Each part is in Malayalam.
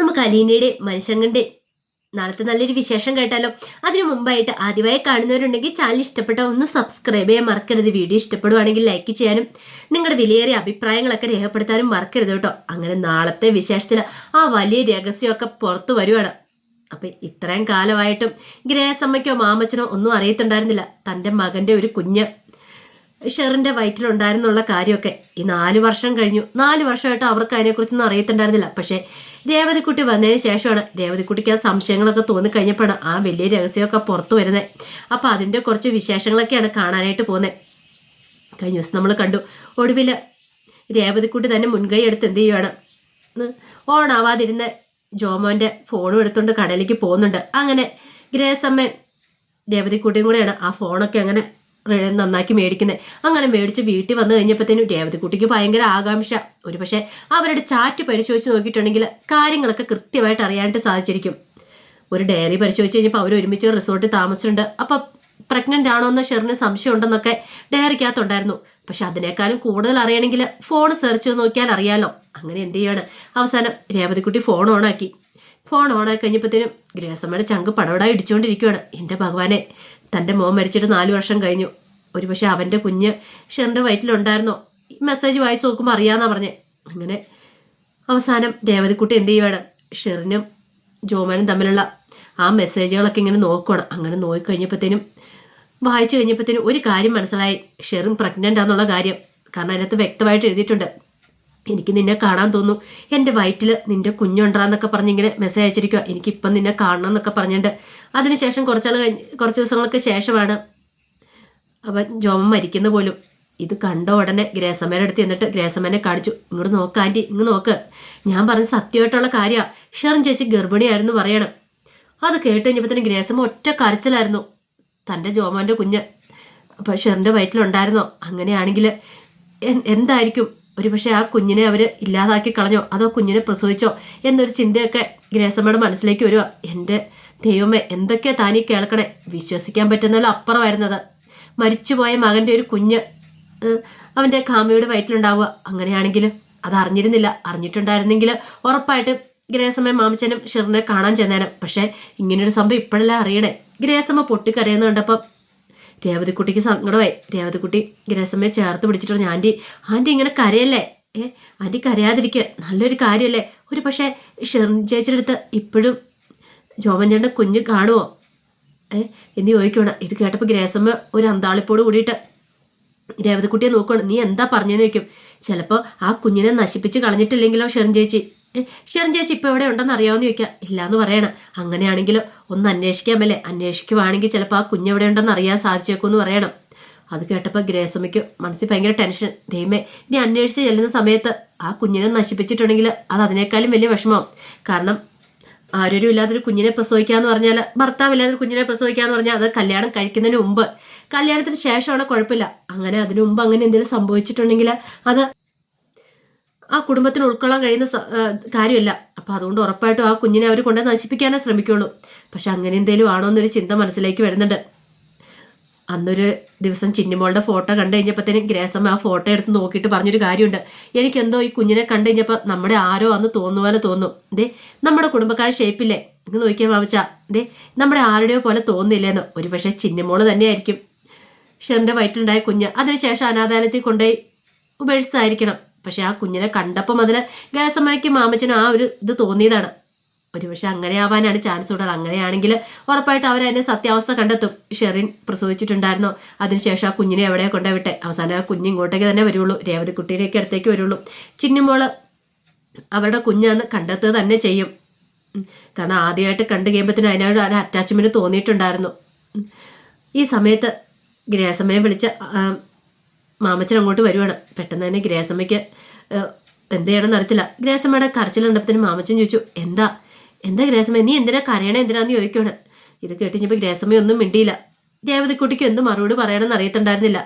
നമുക്ക് അലീനയുടെ മനുഷ്യങ്കന്റെ നാളത്തെ നല്ലൊരു വിശേഷം കേട്ടാലോ. അതിനു മുമ്പായിട്ട് ആദ്യമായി കാണുന്നവരുണ്ടെങ്കിൽ ചാനൽ ഇഷ്ടപ്പെട്ട ഒന്ന് സബ്സ്ക്രൈബ് ചെയ്യാൻ മറക്കരുത്. വീഡിയോ ഇഷ്ടപ്പെടുവാണെങ്കിൽ ലൈക്ക് ചെയ്യാനും നിങ്ങളുടെ വിലയേറിയ അഭിപ്രായങ്ങളൊക്കെ രേഖപ്പെടുത്താനും മറക്കരുത് കേട്ടോ. അങ്ങനെ നാളത്തെ വിശേഷത്തിൽ ആ വലിയ രഹസ്യമൊക്കെ പുറത്തു വരുവാണ്. അപ്പൊ ഇത്രയും കാലമായിട്ടും ഗ്രേസമ്മയ്ക്കോ മാമച്ചനോ ഒന്നും അറിയത്തുണ്ടായിരുന്നില്ല തൻ്റെ മകന്റെ ഒരു കുഞ്ഞ് ഷെറിന്റെ വയറ്റിലുണ്ടായിരുന്നുള്ള കാര്യമൊക്കെ. ഈ 4 വർഷം കഴിഞ്ഞു. 4 വർഷമായിട്ട് അവർക്ക് അതിനെക്കുറിച്ചൊന്നും അറിയത്തുണ്ടായിരുന്നില്ല. പക്ഷേ രേവതിക്കുട്ടി വന്നതിന് ശേഷമാണ് രേവതിക്കുട്ടിക്ക് ആ സംശയങ്ങളൊക്കെ തോന്നിക്കഴിഞ്ഞപ്പോഴാണ് ആ വലിയ രഹസ്യമൊക്കെ പുറത്തു വരുന്നത്. അപ്പം അതിൻ്റെ കുറച്ച് വിശേഷങ്ങളൊക്കെയാണ് കാണാനായിട്ട് പോകുന്നത്. കഴിഞ്ഞ ദിവസം നമ്മൾ കണ്ടു, ഒടുവിൽ രേവതിക്കുട്ടി തന്നെ മുൻകൈ എടുത്ത് എന്ത് ചെയ്യുവാണ്, ഓണാവാതിരുന്ന ജോമോൻ്റെ ഫോണും എടുത്തുകൊണ്ട് കടയിലേക്ക് പോകുന്നുണ്ട്. അങ്ങനെ ഗ്രേസമ്മ രേവതിക്കുട്ടിയും കൂടെയാണ് ആ ഫോണൊക്കെ അങ്ങനെ നന്നാക്കി മേടിക്കുന്നത്. അങ്ങനെ മേടിച്ച് വീട്ടിൽ വന്നു കഴിഞ്ഞപ്പോഴത്തേനും രേവതിക്കുട്ടിക്ക് ഭയങ്കര ആകാംക്ഷ. ഒരു പക്ഷേ അവരുടെ ചാറ്റ് പരിശോധിച്ച് നോക്കിയിട്ടുണ്ടെങ്കിൽ കാര്യങ്ങളൊക്കെ കൃത്യമായിട്ട് അറിയാനായിട്ട് സാധിച്ചിരിക്കും. ഒരു ഡയറി പരിശോധിച്ച് കഴിഞ്ഞപ്പോൾ അവർ ഒരുമിച്ച് റിസോർട്ടിൽ താമസിച്ചിട്ടുണ്ട്. അപ്പം പ്രഗ്നൻ്റ് ആണോ എന്ന് ഷെറിന് സംശയം ഉണ്ടെന്നൊക്കെ ഡയറിക്കകത്തുണ്ടായിരുന്നു. പക്ഷെ അതിനേക്കാളും കൂടുതൽ അറിയണമെങ്കിൽ ഫോൺ സെർച്ച് ചെയ്ത് നോക്കിയാൽ അറിയാലോ. അങ്ങനെ എന്ത് ചെയ്യാണ്, അവസാനം രേവതിക്കുട്ടി ഫോൺ ഓണാക്കി കഴിഞ്ഞപ്പോഴത്തേനും ഗ്രേസമ്മയുടെ ചങ്ക് പടവടായി ഇടിച്ചുകൊണ്ടിരിക്കുകയാണ്. എൻ്റെ ഭഗവാനെ, തൻ്റെ മോൻ മരിച്ചിട്ട് 4 വർഷം കഴിഞ്ഞു. ഒരു പക്ഷേ അവൻ്റെ കുഞ്ഞ് ഷെറിൻ്റെ വയറ്റിലുണ്ടായിരുന്നോ? മെസ്സേജ് വായിച്ച് നോക്കുമ്പോൾ അറിയാമെന്നാണ് പറഞ്ഞത്. അങ്ങനെ അവസാനം രേവതിക്കുട്ടി എന്ത് ചെയ്യുവാണ്, ഷെറിനും ജോമനും തമ്മിലുള്ള ആ മെസ്സേജുകളൊക്കെ ഇങ്ങനെ നോക്കുകയാണ്. അങ്ങനെ നോക്കിക്കഴിഞ്ഞപ്പോഴത്തേനും വായിച്ചു കഴിഞ്ഞപ്പോഴത്തേനും ഒരു കാര്യം മനസ്സിലായി, ഷെറിൻ പ്രഗ്നൻ്റ് ആണെന്നുള്ള കാര്യം. കാരണം അതിനകത്ത് വ്യക്തമായിട്ട് എഴുതിയിട്ടുണ്ട്, എനിക്ക് നിന്നെ കാണാൻ തോന്നുന്നു, എൻ്റെ വയറ്റിൽ നിൻ്റെ കുഞ്ഞുണ്ടാന്നൊക്കെ പറഞ്ഞിങ്ങനെ മെസ്സേജ് അയച്ചിരിക്കുക, എനിക്കിപ്പം നിന്നെ കാണണം എന്നൊക്കെ പറഞ്ഞിട്ടുണ്ട്. അതിനുശേഷം കുറച്ച് ദിവസങ്ങൾക്ക് ശേഷമാണ് അവൻ ജോമൻ മരിക്കുന്ന പോലും. ഇത് കണ്ട ഉടനെ ഗ്രേസമ്മേൻ്റെ അടുത്ത് എന്നിട്ട് ഗ്രേസമ്മേനെ കാണിച്ചു. ഇങ്ങോട്ട് നോക്ക് ആൻറ്റി, ഇങ്ങ് നോക്ക്, ഞാൻ പറഞ്ഞ സത്യമായിട്ടുള്ള കാര്യമാണ്, ഷെറിൻ ചേച്ചി ഗർഭിണിയായിരുന്നു പറയണം. അത് കേട്ട് കഴിഞ്ഞപ്പോഴത്തേനും ഗ്രേസമ്മ ഒറ്റ കരച്ചിലായിരുന്നു. തൻ്റെ ജോമോൻ്റെ കുഞ്ഞ് അപ്പോൾ ഷെറിൻ്റെ വയറ്റിലുണ്ടായിരുന്നോ? അങ്ങനെയാണെങ്കിൽ എന്തായിരിക്കും, ഒരു പക്ഷേ ആ കുഞ്ഞിനെ അവർ ഇല്ലാതാക്കി കളഞ്ഞോ, അതോ കുഞ്ഞിനെ പ്രസവിച്ചോ എന്നൊരു ചിന്തയൊക്കെ ഗ്രേസമ്മയുടെ മനസ്സിലേക്ക് വരുക. എൻ്റെ ദൈവമേ, എന്തൊക്കെയാ താനീ കേൾക്കണേ, വിശ്വസിക്കാൻ പറ്റുന്നല്ലോ അപ്പുറമായിരുന്നത്. മരിച്ചുപോയ മകൻ്റെ ഒരു കുഞ്ഞ് അവൻ്റെ കാമയുടെ വയറ്റിലുണ്ടാവുക. അങ്ങനെയാണെങ്കിൽ അത് അറിഞ്ഞിട്ടുണ്ടായിരുന്നെങ്കിൽ ഉറപ്പായിട്ട് ഗ്രേസമ്മ മാമച്ചനും ഷെറിനെ കാണാൻ ചെന്നേനം. പക്ഷേ ഇങ്ങനൊരു സംഭവം ഇപ്പോഴല്ല അറിയണേ. ഗ്രേസമ്മ പൊട്ടിക്കരയുന്ന കണ്ടപ്പം രേവതിക്കുട്ടിക്ക് സങ്കടമായി. രേവതിക്കുട്ടി ഗ്രേസമ്മയെ ചേർത്ത് പിടിച്ചിട്ട് ആൻറ്റി ഇങ്ങനെ കരയല്ലേ, ആൻറ്റി കരയാതിരിക്കുക, നല്ലൊരു കാര്യമല്ലേ. ഒരു പക്ഷേ ഷെറിൻ ചേച്ചിയുടെ അടുത്ത് ഇപ്പോഴും ജോമഞ്ചേട്ടൻ്റെ കുഞ്ഞ് കാണുമോ എന്ന് ചോദിക്കണം. ഇത് കേട്ടപ്പോൾ ഗ്രേസമ്മ ഒരു അന്താളിപ്പോട് കൂടിയിട്ട് രേവതിക്കുട്ടിയെ നോക്കുകയാണ്. നീ എന്താ പറഞ്ഞതെന്ന് ചോദിക്കും. ചിലപ്പോൾ ആ കുഞ്ഞിനെ നശിപ്പിച്ച് കളഞ്ഞിട്ടില്ലെങ്കിലോ ഷെറിൻ ചേച്ചി ഇപ്പോൾ എവിടെ ഉണ്ടെന്ന് അറിയാമെന്ന് ചോദിക്കുക. ഇല്ലയെന്ന് പറയണം. അങ്ങനെയാണെങ്കിലോ ഒന്ന് അന്വേഷിക്കാമല്ലേ, അന്വേഷിക്കുവാണെങ്കിൽ ചിലപ്പോൾ ആ കുഞ്ഞെവിടെ ഉണ്ടെന്ന് അറിയാൻ സാധിച്ചേക്കുമെന്ന് പറയണം. അത് കേട്ടപ്പോൾ ഗ്രേസമ്മയ്ക്ക് മനസ്സിൽ ഭയങ്കര ടെൻഷൻ. ദൈവമേ, ഇനി അന്വേഷിച്ച് ചെല്ലുന്ന സമയത്ത് ആ കുഞ്ഞിനെ നശിപ്പിച്ചിട്ടുണ്ടെങ്കിൽ അത് അതിനേക്കാളും വലിയ വിഷമം. കാരണം ആരോരും ഇല്ലാത്തൊരു കുഞ്ഞിനെ പ്രസവിക്കാന്ന് പറഞ്ഞാൽ, ഭർത്താവില്ലാത്തൊരു കുഞ്ഞിനെ പ്രസവിക്കാന്ന് പറഞ്ഞാൽ അത് കല്യാണം കഴിക്കുന്നതിന് മുമ്പ്, കല്യാണത്തിന് ശേഷമാണ് കുഴപ്പമില്ല. അങ്ങനെ അതിനു മുമ്പ് അങ്ങനെ എന്തെങ്കിലും സംഭവിച്ചിട്ടുണ്ടെങ്കിൽ അത് ആ കുടുംബത്തിന് ഉൾക്കൊള്ളാൻ കഴിയുന്ന കാര്യമല്ല. അപ്പം അതുകൊണ്ട് ഉറപ്പായിട്ടും ആ കുഞ്ഞിനെ അവർ കൊണ്ട് നശിപ്പിക്കാനേ ശ്രമിക്കുള്ളൂ. പക്ഷെ അങ്ങനെ എന്തെങ്കിലും ആണോ എന്നൊരു ചിന്ത മനസ്സിലേക്ക് വരുന്നുണ്ട്. അന്നൊരു ദിവസം ചിന്നിമോളുടെ ഫോട്ടോ കണ്ടു കഴിഞ്ഞപ്പോഴത്തേനും ഗ്രേസമ്മ ആ ഫോട്ടോ എടുത്ത് നോക്കിയിട്ട് പറഞ്ഞൊരു കാര്യമുണ്ട്. എനിക്കെന്തോ ഈ കുഞ്ഞിനെ കണ്ടു കഴിഞ്ഞപ്പോൾ നമ്മുടെ ആരോ അന്ന് തോന്നുന്ന പോലെ തോന്നും. നമ്മുടെ കുടുംബക്കാർ ഷേപ്പില്ലേ, ഇങ്ങ് നോക്കിയാൽ മാവച്ചാ, നമ്മുടെ ആരുടെയോ പോലെ തോന്നുന്നില്ലെന്ന്. ഒരു പക്ഷേ ചിന്നിമോള് തന്നെയായിരിക്കും ഷെറിൻ്റെ വയറ്റിലുണ്ടായ കുഞ്ഞ്. അതിനുശേഷം അനാഥാലയത്തിൽ കൊണ്ടുപോയി ഉപേക്ഷിച്ചായിരിക്കണം. പക്ഷെ ആ കുഞ്ഞിനെ കണ്ടപ്പം അതിൽ ഗ്രേസമ്മയ്ക്കും മാമച്ചനും ആ ഒരു ഇത് തോന്നിയതാണ്. ഒരുപക്ഷെ അങ്ങനെ ആവാനാണ് ചാൻസ് കൂടുതൽ. അങ്ങനെയാണെങ്കിൽ ഉറപ്പായിട്ട് അവരതിൻ്റെ സത്യാവസ്ഥ കണ്ടെത്തും. ഷെറിൻ പ്രസവിച്ചിട്ടുണ്ടായിരുന്നോ, അതിനുശേഷം ആ കുഞ്ഞിനെ എവിടെയോ കൊണ്ടുവിട്ടെ, അവസാനം ആ കുഞ്ഞ് ഇങ്ങോട്ടേക്ക് തന്നെ വരുള്ളൂ, രേവതിക്കുട്ടിയിലേക്ക് അടുത്തേക്ക് വരുള്ളൂ. ചിന്നിമോള് അവരുടെ കുഞ്ഞാന്ന് കണ്ടെത്തുക തന്നെ ചെയ്യും. കാരണം ആദ്യമായിട്ട് കണ്ടു കഴിയുമ്പോഴത്തേനും അതിനോട് ഒരു അറ്റാച്ച്മെൻറ്റ് തോന്നിയിട്ടുണ്ടായിരുന്നു. ഈ സമയത്ത് ഗ്രേസമ്മയെ വിളിച്ച മാമച്ചൻ അങ്ങോട്ട് വരുവാണ്. പെട്ടെന്ന് തന്നെ ഗ്രേസമ്മയ്ക്ക് എന്ത് ചെയ്യണമെന്ന് അറിയത്തില്ല. ഗ്രേസമ്മയുടെ കരച്ചിലുണ്ടപ്പത്തിന് മാമച്ചൻ ചോദിച്ചു, എന്താ ഗ്രേസമ്മ, നീ എന്തിനാ കരയണേ, എന്തിനാന്ന് ചോദിക്കുകയാണ്. ഇത് കേട്ടിഞ്ഞപ്പോൾ ഗ്രേസമ്മ ഒന്നും മിണ്ടിയില്ല. രേവതിക്കുട്ടിക്ക് എന്ത് മറുപടി പറയണമെന്ന് അറിയത്തുണ്ടായിരുന്നില്ല.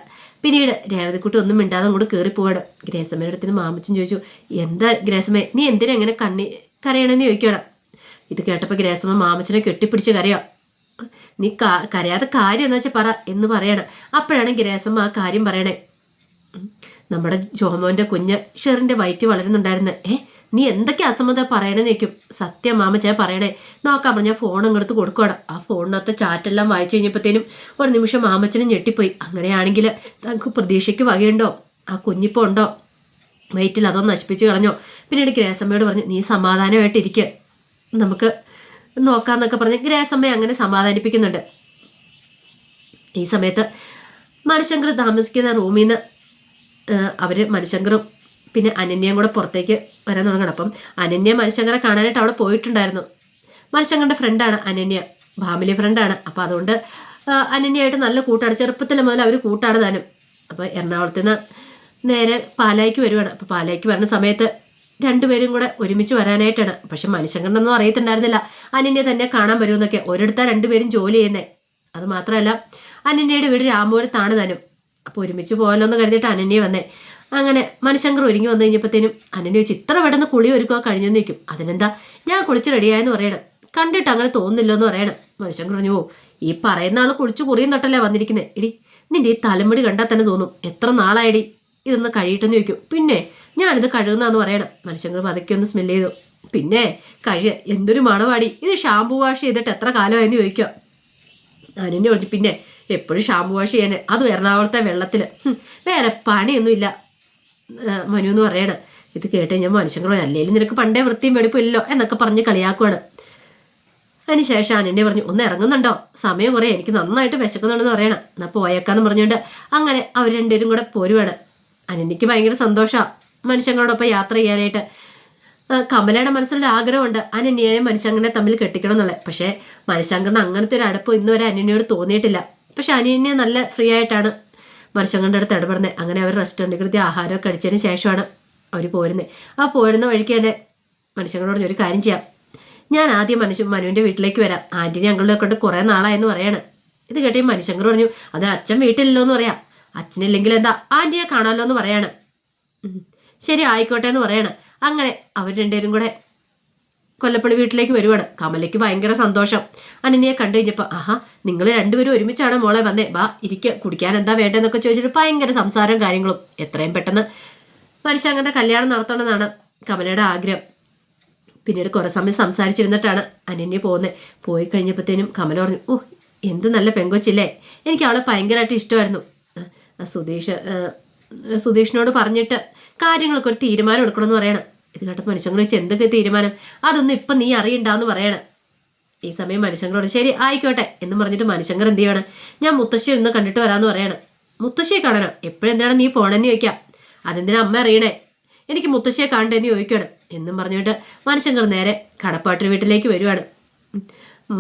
പിന്നീട് രേവതിക്കുട്ടി ഒന്നും മിണ്ടാതെ അങ്ങോട്ട് കയറിപ്പോവാണ്. ഗ്രേസമ്മയുടെ അടുത്തിന് മാമച്ചൻ ചോദിച്ചു, എന്താ ഗ്രേസമ്മ, നീ എന്തിനാ എങ്ങനെ കരയണമെന്ന് ചോദിക്കുകയാണ്. ഇത് കേട്ടപ്പോൾ ഗ്രേസമ്മ മാമച്ചനെ കെട്ടിപ്പിടിച്ച് കരയാം. നീ കരയാതെ കാര്യം എന്ന് വെച്ചാൽ പറ എന്ന് പറയണം. അപ്പോഴാണ് ഗ്രേസമ്മ ആ കാര്യം പറയണേ. നമ്മുടെ ജോമോൻ്റെ കുഞ്ഞ് ഷെറിൻ്റെ വയറ്റ് വളരുന്നുണ്ടായിരുന്നു. നീ എന്തൊക്കെ അസമ്മതം പറയണമെന്ന് ചോദിക്കും. സത്യം മാമച്ചാ പറയണേ, നോക്കാൻ പറഞ്ഞാൽ ഫോൺ അങ്ങെടുത്ത് കൊടുക്കണം. ആ ഫോണിനകത്ത് ചാറ്റെല്ലാം വായിച്ചു കഴിഞ്ഞപ്പോഴത്തേനും ഒരു നിമിഷം മാമച്ചനും ഞെട്ടിപ്പോയി. അങ്ങനെയാണെങ്കിൽ തനിക്ക് പ്രതീക്ഷയ്ക്ക് വകയുണ്ടോ? ആ കുഞ്ഞിപ്പോൾ ഉണ്ടോ വയറ്റിൽ? അതോ നശിപ്പിച്ച് കളഞ്ഞോ? പിന്നീട് ഗ്രേസമ്മയോട് പറഞ്ഞു, നീ സമാധാനമായിട്ടിരിക്കുക, നമുക്ക് നോക്കാമെന്നൊക്കെ പറഞ്ഞ് ഗ്രേസമ്മയെ അങ്ങനെ സമാധാനിപ്പിക്കുന്നുണ്ട്. ഈ സമയത്ത് മണിശങ്കർ താമസിക്കുന്ന റൂമിൽ നിന്ന് അവർ മണിശങ്കറും പിന്നെ അനന്യയും കൂടെ പുറത്തേക്ക് വരാൻ തുടങ്ങണം. അപ്പം അനന്യ മണിശങ്കറെ കാണാനായിട്ട് അവിടെ പോയിട്ടുണ്ടായിരുന്നു. മണിശങ്കറിൻ്റെ ഫ്രണ്ടാണ് അനന്യ, ഫാമിലി ഫ്രണ്ടാണ്. അപ്പോൾ അതുകൊണ്ട് അനന്യയായിട്ട് നല്ല കൂട്ടാണ്. ചെറുപ്പത്തിൽ മുതൽ അവർ കൂട്ടാണ് താനും. അപ്പോൾ എറണാകുളത്ത് നിന്ന് നേരെ പാലായ്ക്ക് വരുവാണ്. അപ്പോൾ പാലായ്ക്ക് വരുന്ന സമയത്ത് രണ്ടുപേരും കൂടെ ഒരുമിച്ച് വരാനായിട്ടാണ്. പക്ഷെ മണിശങ്കറിനൊന്നും അറിയത്തുണ്ടായിരുന്നില്ല അനന്യ തന്നെ കാണാൻ വരുമെന്നൊക്കെ. ഒരിടത്താണ് രണ്ടുപേരും ജോലി ചെയ്യുന്നത്. അത് മാത്രമല്ല അനന്യയുടെ വീട് രാമപുരത്താണ് താനും. അപ്പോൾ ഒരുമിച്ച് പോകാമല്ലോ എന്ന് കരുതിയിട്ട് അനന്യ വന്നേ. അങ്ങനെ മണിശങ്കർ ഒരുങ്ങി വന്നു കഴിഞ്ഞപ്പോഴത്തേനും അനന്യ വെച്ച് ഇത്ര പെട്ടെന്ന് കുളി ഒരുക്കുക കഴിഞ്ഞെന്ന് വയ്ക്കും. അതിനെന്താ, ഞാൻ കുളിച്ച് റെഡിയായെന്ന് പറയണം. കണ്ടിട്ട് അങ്ങനെ തോന്നുന്നില്ലോ എന്ന് പറയണം. മണിശങ്കർ പറഞ്ഞു, ഈ പറയുന്ന ആൾ കുളിച്ച് കുറിയും തൊട്ടല്ലേ വന്നിരിക്കുന്നത്. എടി നിന്റെ ഈ തലമുടി കണ്ടാൽ തന്നെ തോന്നും എത്ര നാളായടി ഇതൊന്ന് കഴിയിട്ടെന്ന് ചോദിക്കും. പിന്നെ ഞാനിത് കഴുകുന്നതെന്ന് പറയണം. മണിശങ്കർ പതുക്കെ ഒന്ന് സ്മെല്ല് ചെയ്തു. പിന്നെ എന്തൊരു മണവാടി, ഇത് ഷാമ്പു വാഷ് ചെയ്തിട്ട് എത്ര കാലമായെന്ന് ചോദിക്കുക. അനന്യ പറഞ്ഞു, പിന്നെ എപ്പോഴും ഷാമ്പു വാഷ് ചെയ്യാൻ, അതും എറണാകുളത്തെ വെള്ളത്തിൽ, വേറെ പണിയൊന്നുമില്ല മനു എന്ന് പറയണം. ഇത് കേട്ട് ഞാൻ മനുഷ്യങ്ങളോ അല്ലേലും നിനക്ക് പണ്ടേ വൃത്തിയും വെടിപ്പില്ലല്ലോ എന്നൊക്കെ പറഞ്ഞ് കളിയാക്കുവാണ്. അതിനുശേഷം അനന്യ പറഞ്ഞു, ഒന്ന് ഇറങ്ങുന്നുണ്ടോ? സമയം കുറേ, എനിക്ക് നന്നായിട്ട് വിശക്കുന്നുണ്ടെന്ന് പറയണം. എന്നാൽ പോയേക്കാന്ന് പറഞ്ഞുകൊണ്ട് അങ്ങനെ അവർ രണ്ടുപേരും കൂടെ പോരുവാണ്. അനന്യക്ക് ഭയങ്കര സന്തോഷമാണ് മനുഷ്യങ്ങളോടൊപ്പം യാത്ര ചെയ്യാനായിട്ട്. കമലയുടെ മനസ്സിലൊരു ആഗ്രഹമുണ്ട് അനന്യയെയും മനുഷ്യങ്ങനെ തമ്മിൽ കെട്ടിക്കണം എന്നുള്ളത്. പക്ഷേ മനുഷ്യങ്കറിന് അങ്ങനത്തെ ഒരു അടുപ്പ് ഇന്ന് വരെ അനന്യയോട് തോന്നിയിട്ടില്ല. പക്ഷെ അനന്യ നല്ല ഫ്രീ ആയിട്ടാണ് മനുഷ്യങ്ങളുടെ അടുത്ത് ഇടപെടുന്നത്. അങ്ങനെ അവർ റെസ്റ്റോറൻറ്റിൽ കൃത്യ ആഹാരമൊക്കെ കഴിച്ചതിന് ശേഷമാണ് അവർ പോരുന്നത്. ആ പോരുന്ന വഴിക്ക് തന്നെ മനുഷ്യങ്ങളോട് ഒരു കാര്യം ചെയ്യാം, ഞാൻ ആദ്യം മനുവിൻ്റെ വീട്ടിലേക്ക് വരാം, ആൻറ്റിനെ ഞങ്ങളുടെ കൊണ്ട് കുറേ നാളായെന്ന് പറയാണ്. ഇത് കേട്ടേ മനുഷ്യങ്കർ പറഞ്ഞു, അതിന് അച്ഛൻ വീട്ടിലില്ലോ എന്ന് പറയാം. അച്ഛനില്ലെങ്കിൽ എന്താ, ആൻറ്റിയെ കാണാമല്ലോ എന്ന് പറയാണ്. ശരി ആയിക്കോട്ടെ എന്ന് പറയാണ്. അങ്ങനെ അവർ രണ്ടുപേരും കൂടെ കൊല്ലപ്പള്ളി വീട്ടിലേക്ക് വരുവാണ്. കമലയ്ക്ക് ഭയങ്കര സന്തോഷം അനന്യയെ കണ്ടു കഴിഞ്ഞപ്പോൾ. ആഹാ, നിങ്ങൾ രണ്ടുപേരും ഒരുമിച്ചാണ് മോളെ വന്നേ, ബാ ഇരിക്കുക, കുടിക്കാൻ എന്താ വേണ്ടതെന്നൊക്കെ ചോദിച്ചിട്ട് ഭയങ്കര സംസാരവും കാര്യങ്ങളും. എത്രയും പെട്ടെന്ന് മനുഷ്യങ്ങളുടെ കല്യാണം നടത്തണമെന്നാണ് കമലയുടെ ആഗ്രഹം. പിന്നീട് കുറേ സമയം സംസാരിച്ചിരുന്നിട്ടാണ് അനന്യ പോകുന്നത്. പോയി കഴിഞ്ഞപ്പോഴത്തേനും കമല പറഞ്ഞു, എന്ത് നല്ല പെങ്കൊച്ചില്ലേ, എനിക്ക് അവളെ ഭയങ്കരമായിട്ട് ഇഷ്ടമായിരുന്നു. സുധീഷിനോട് പറഞ്ഞിട്ട് കാര്യങ്ങളൊക്കെ ഒരു തീരുമാനം എടുക്കണമെന്ന് പറയണം. ഇത് കേട്ടപ്പോൾ മനുഷ്യങ്ങൾ വെച്ച് എന്തൊക്കെ തീരുമാനം, അതൊന്നും ഇപ്പം നീ അറിയണ്ടാന്ന് പറയണം. ഈ സമയം മനുഷ്യങ്ങളോട് ശരി ആയിക്കോട്ടെ എന്നും പറഞ്ഞിട്ട് മനുഷ്യങ്കർ എന്ത് ചെയ്യണം, ഞാൻ മുത്തശ്ശി ഒന്ന് കണ്ടിട്ട് വരാമെന്ന് പറയണം. മുത്തശ്ശിയെ കാണാനോ? എപ്പോഴെന്താണ് നീ പോണെന്ന് ചോദിക്കാം. അതെന്തിനാ അമ്മ അറിയണേ, എനിക്ക് മുത്തശ്ശിയെ കാണണ്ടെന്ന് ചോദിക്കുകയാണ് എന്നും പറഞ്ഞിട്ട് മനുഷ്യങ്കർ നേരെ കടപ്പാട്ട് വീട്ടിലേക്ക് വരുവാണ്.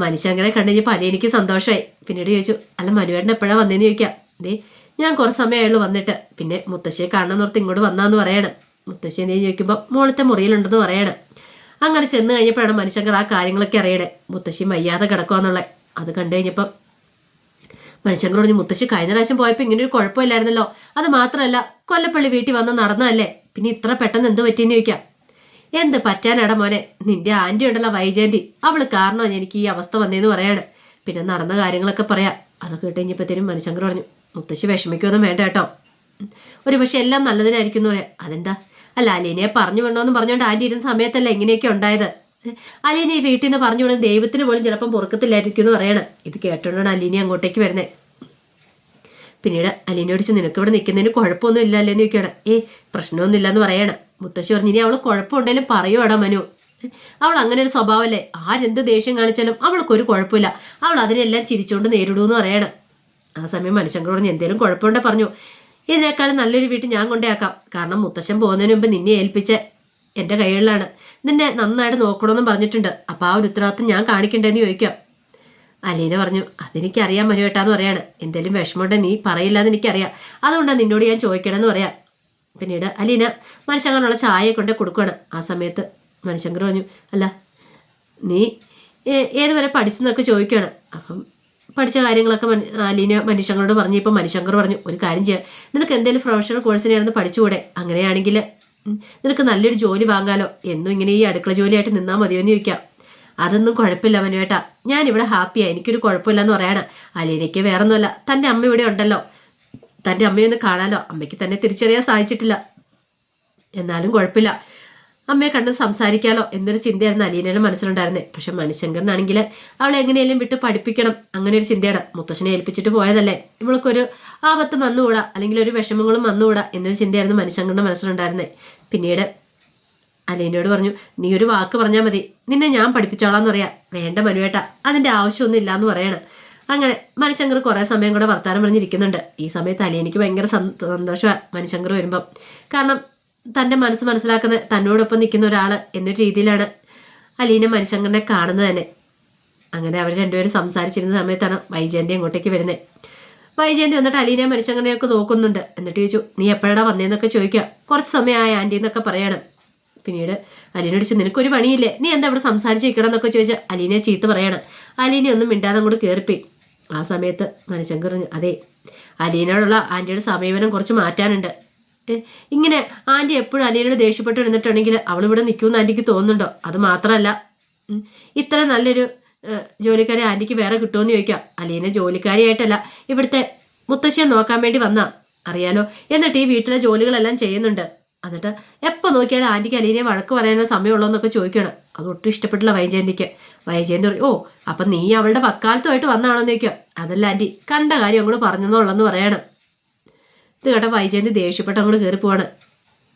മനുഷ്യങ്കരെ കണ്ടു കഴിഞ്ഞപ്പോൾ അലിയനിക്ക് സന്തോഷമായി. പിന്നീട് ചോദിച്ചു, അല്ല മനുവേട്ടൻ എപ്പോഴാണ് വന്നതെന്ന് ചോദിക്കാം. ദേ ഞാൻ കുറച്ച് സമയമായുള്ളൂ വന്നിട്ട്, പിന്നെ മുത്തശ്ശിയെ കാണണമെന്ന് ഓർത്ത് ഇങ്ങോട്ട് വന്നാന്ന് പറയണം. മുത്തശ്ശി എന്തെങ്കിലും ചോദിക്കുമ്പോൾ മോളത്തെ മുറിയിലുണ്ടെന്ന് പറയണം. അങ്ങനെ ചെന്ന് കഴിഞ്ഞപ്പോഴാണ് മനുഷ്യങ്കർ ആ കാര്യങ്ങളൊക്കെ അറിയണേ. മുത്തശ്ശി വയ്യാതെ കിടക്കുവാന്നുള്ളത്. അത് കണ്ടു കഴിഞ്ഞപ്പം മനുഷ്യങ്കർ പറഞ്ഞു, മുത്തശ്ശി കഴിഞ്ഞ പ്രാവശ്യം പോയപ്പോൾ ഇങ്ങനെ ഒരു കുഴപ്പമില്ലായിരുന്നല്ലോ, അത് മാത്രമല്ല കൊല്ലപ്പള്ളി വീട്ടിൽ വന്ന് നടന്നതല്ലേ, പിന്നെ ഇത്ര പെട്ടെന്ന് എന്ത് പറ്റിയെന്ന് ചോദിക്കാം. എന്ത് പറ്റാനാടാ മോനെ, നിന്റെ ആൻറ്റി ഉണ്ടല്ലോ വൈജയന്തി, അവള് കാരണമാണ് എനിക്ക് ഈ അവസ്ഥ വന്നതെന്ന് പറയാണ്. പിന്നെ നടന്ന കാര്യങ്ങളൊക്കെ പറയാം. അതൊക്കെ കേട്ട് കഴിഞ്ഞപ്പോഴത്തേനും മനുഷ്യങ്കർ പറഞ്ഞു, മുത്തശ്ശി വിഷമിക്കുമൊന്നും വേണ്ട കേട്ടോ, ഒരു പക്ഷെ എല്ലാം നല്ലതിനായിരിക്കും എന്ന് പറയാം. അതെന്താ, അല്ല അലീനയെ പറഞ്ഞു വിടണമെന്ന് പറഞ്ഞുകൊണ്ട് ആൻറ്റി ഇരുന്ന സമയത്തല്ല ഇങ്ങനെയൊക്കെ ഉണ്ടായത്. അലീന ഈ വീട്ടിൽ നിന്ന് പറഞ്ഞു വിടുന്ന ദൈവത്തിന് പോലും ചിലപ്പം പൊറുക്കത്തില്ലായിരിക്കും എന്ന് പറയണം. ഇത് കേട്ടോണ്ടാണ് അലീന അങ്ങോട്ടേക്ക് വരുന്നത്. പിന്നീട് അലീനയോട് നിനക്ക് ഇവിടെ നിൽക്കുന്നതിന് കുഴപ്പമൊന്നും ഇല്ല അല്ലേന്ന് ചോദിക്കുകയാണ്. പ്രശ്നമൊന്നും ഇല്ലെന്ന് പറയണം. മുത്തശ്ശി പറഞ്ഞു, ഇനി അവൾ കുഴപ്പമുണ്ടെങ്കിലും പറയുവാടാ മനു, അവൾ അങ്ങനെ ഒരു സ്വഭാവമല്ലേ, ആരെന്ത് ദേഷ്യം കാണിച്ചാലും അവൾക്കൊരു കുഴപ്പമില്ല, അവൾ അതിനെല്ലാം ചിരിച്ചുകൊണ്ട് നേരിടുമെന്ന് പറയണം. ആ സമയം മനുഷ്യങ്കർ പറഞ്ഞു, എന്തേലും കുഴപ്പമുണ്ടേ പറഞ്ഞു, ഇതിനേക്കാളും നല്ലൊരു വീട്ടിൽ ഞാൻ കൊണ്ടേയാക്കാം, കാരണം മുത്തശ്ശൻ പോകുന്നതിന് മുമ്പ് നിന്നെ ഏൽപ്പിച്ച് എൻ്റെ കൈകളിലാണ്, നിന്നെ നന്നായിട്ട് നോക്കണമെന്നും പറഞ്ഞിട്ടുണ്ട്, അപ്പോൾ ആ ഒരു ഉത്തരവാദിത്വം ഞാൻ കാണിക്കണ്ടേന്ന് ചോദിക്കാം. അലീന പറഞ്ഞു, അതെനിക്കറിയാൻ മനുവേട്ടാന്ന് പറയാണ്. എന്തേലും വിഷമമുണ്ടെ നീ പറയില്ലാന്ന് എനിക്കറിയാം, അതുകൊണ്ടാണ് നിന്നോട് ഞാൻ ചോദിക്കണമെന്ന് പറയാം. പിന്നീട് അലീന മനുഷ്യങ്കറിനുള്ള ചായയെ കൊണ്ട് കൊടുക്കുകയാണ്. ആ സമയത്ത് മനുഷ്യങ്കർ പറഞ്ഞു, അല്ല നീ ഏതുവരെ പഠിച്ചെന്നൊക്കെ ചോദിക്കുകയാണ്. അപ്പം പഠിച്ച കാര്യങ്ങളൊക്കെ അലീന മനുഷ്യങ്ങളോട് പറഞ്ഞു. ഇപ്പം മനുഷ്യങ്കർ പറഞ്ഞു, ഒരു കാര്യം ചെയ്യാം, നിനക്ക് എന്തെങ്കിലും പ്രൊഫഷണൽ കോഴ്സിനായിരുന്നു പഠിച്ചുകൂടെ, അങ്ങനെയാണെങ്കിൽ നിനക്ക് നല്ലൊരു ജോലി വാങ്ങാലോ, എന്നും ഇങ്ങനെ ഈ അടുക്കള ജോലിയായിട്ട് നിന്നാൽ മതിയോ എന്ന് ചോദിക്കാം. അതൊന്നും കുഴപ്പമില്ല മനുവേട്ടാ, ഞാനിവിടെ ഹാപ്പിയാണ്, എനിക്കൊരു കുഴപ്പമില്ലെന്ന് പറയാണ്. അലീനയ്ക്ക് വേറൊന്നുമല്ല, തൻ്റെ അമ്മ ഇവിടെ ഉണ്ടല്ലോ, തൻ്റെ അമ്മയൊന്ന് കാണാലോ, അമ്മയ്ക്ക് തന്നെ തിരിച്ചറിയാൻ സാധിച്ചിട്ടില്ല, എന്നാലും കുഴപ്പമില്ല, അമ്മയെ കണ്ട് സംസാരിക്കാലോ എന്നൊരു ചിന്തയായിരുന്നു അലീനയുടെ മനസ്സിലുണ്ടായിരുന്നത്. പക്ഷെ മണിശങ്കറിനാണെങ്കിൽ അവളെ എങ്ങനെയെങ്കിലും വിട്ട് പഠിപ്പിക്കണം, അങ്ങനെ ഒരു ചിന്തയാണ്. മുത്തശ്ശനെ ഏൽപ്പിച്ചിട്ട് പോയതല്ലേ, ഇവൾക്കൊരു ആപത്ത് വന്നുകൂടാ, അല്ലെങ്കിൽ ഒരു വിഷമങ്ങളും വന്നുകൂടാ എന്നൊരു ചിന്തയായിരുന്നു മണിശങ്കറിന്റെ മനസ്സിലുണ്ടായിരുന്നത്. പിന്നീട് അലീനയോട് പറഞ്ഞു, നീ ഒരു വാക്ക് പറഞ്ഞാൽ മതി, നിന്നെ ഞാൻ പഠിപ്പിച്ചോളാന്ന് പറയാ. വേണ്ട മനുവേട്ട, അതിന്റെ ആവശ്യമൊന്നും ഇല്ലാന്ന് പറയാണ്. അങ്ങനെ മണിശങ്കർ കുറെ സമയം കൂടെ വർത്താനം പറഞ്ഞിരിക്കുന്നുണ്ട്. ഈ സമയത്ത് അലീനയ്ക്ക് ഭയങ്കര സന്തോഷമാണ് മണിശങ്കർ വരുമ്പം. കാരണം തൻ്റെ മനസ്സ് മനസ്സിലാക്കുന്ന തന്നോടൊപ്പം നിൽക്കുന്ന ഒരാൾ എന്നൊരു രീതിയിലാണ് അലീന മണിശങ്കറിനെ കാണുന്നത് തന്നെ. അങ്ങനെ അവർ രണ്ടുപേരും സംസാരിച്ചിരുന്ന സമയത്താണ് വൈജയന്തി അങ്ങോട്ടേക്ക് വരുന്നത്. വൈജയന്തി വന്നിട്ട് അലീനയെ മണിശങ്കറിനെയൊക്കെ നോക്കുന്നുണ്ട്. എന്നിട്ട് ചോദിച്ചു, നീ എപ്പോഴാണ് വന്നതെന്നൊക്കെ ചോദിക്കുക. കുറച്ച് സമയമായ ആൻറ്റി എന്നൊക്കെ പറയണം. പിന്നീട് അലീന ചോദിച്ചു, നിനക്കൊരു പണിയില്ലേ, നീ എന്താ ഇവിടെ സംസാരിച്ചിരിക്കണം എന്നൊക്കെ ചോദിച്ചാൽ അലീനയെ ചീത്ത പറയണം. അലീന ഒന്നും മിണ്ടാതെ അങ്ങോട്ട് കയറിപ്പോയി. ആ സമയത്ത് മണിശങ്കർ പറഞ്ഞു, അതെ, അലീനയോടുള്ള ആൻറ്റിയുടെ സമീപനം കുറച്ച് മാറ്റാനുണ്ട്. ഇങ്ങനെ ആൻറ്റി എപ്പോഴും അലീനയോട് ദേഷ്യപ്പെട്ട് ഇരുന്നിട്ടുണ്ടെങ്കിൽ അവളിവിടെ നിൽക്കുമെന്ന് ആൻറ്റിക്ക് തോന്നുന്നുണ്ടോ? അത് മാത്രമല്ല, ഇത്ര നല്ലൊരു ജോലിക്കാരി ആൻറ്റിക്ക് വേറെ കിട്ടുമെന്ന് ചോദിക്കാം. അലീന ജോലിക്കാരിയായിട്ടല്ല, ഇവിടുത്തെ മുത്തശ്ശിയെ നോക്കാൻ വേണ്ടി വന്നാ, അറിയാലോ. എന്നിട്ട് ഈ വീട്ടിലെ ജോലികളെല്ലാം ചെയ്യുന്നുണ്ട്. എന്നിട്ട് എപ്പോൾ നോക്കിയാലും ആൻറ്റിക്ക് അലീനയെ വഴക്ക് പറയാനോ സമയമുള്ളൂ എന്നൊക്കെ ചോദിക്കണം. അതൊട്ടും ഇഷ്ടപ്പെട്ടില്ല വൈജയന്തിക്ക്. വൈജയന്തി പറയും, ഓ അപ്പം നീ അവളുടെ വക്കാലത്തുമായിട്ട് വന്നാണെന്ന് ചോദിക്കുക. അതല്ല ആൻറ്റി, കണ്ട കാര്യം അങ്ങോട്ട് പറഞ്ഞെന്നുള്ളെന്ന് പറയണം. ഇത് കേട്ട വൈജയന്തി ദേഷ്യപ്പെട്ട് അങ്ങോട്ട് കയറി പോവാണ്.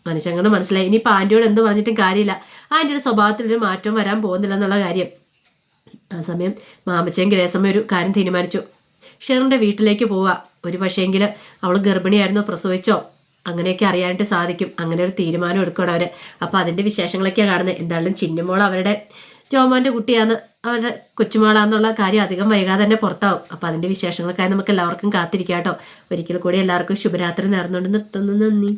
മനുഷ്യങ്ങളുടെ മനസ്സിലായി, ഇനിയിപ്പോൾ ആൻറ്റിയോട് എന്ത് പറഞ്ഞിട്ടും കാര്യമില്ല, ആൻറ്റിയുടെ സ്വഭാവത്തിലൊരു മാറ്റം വരാൻ പോകുന്നില്ല എന്നുള്ള കാര്യം. ആ സമയം മാമച്ചയും ഗ്രേസമ്മ ഒരു കാര്യം തീരുമാനിച്ചു. ഷെറിൻ്റെ വീട്ടിലേക്ക് പോവുക. ഒരു പക്ഷേങ്കിൽ അവൾ ഗർഭിണിയായിരുന്നോ, പ്രസവിച്ചോ, അങ്ങനെയൊക്കെ അറിയാനായിട്ട് സാധിക്കും. അങ്ങനെ ഒരു തീരുമാനം എടുക്കണം അവർ. അപ്പോൾ അതിൻ്റെ വിശേഷങ്ങളൊക്കെയാണ് കാണുന്നത്. എന്തായാലും ചിന്നമോൾ അവരുടെ ജോമോൻ്റെ കുട്ടിയാന്ന്, അവരുടെ കൊച്ചുമോളാന്നുള്ള കാര്യം അധികം വൈകാതെ തന്നെ പുറത്താവും. അപ്പോൾ അതിൻ്റെ വിശേഷങ്ങൾക്കായി നമുക്ക് എല്ലാവർക്കും കാത്തിരിക്കാം കേട്ടോ. ഒരിക്കൽ കൂടി എല്ലാവർക്കും ശുഭരാത്രി നേർന്നുകൊണ്ട് നിർത്തുന്നു. നന്ദി.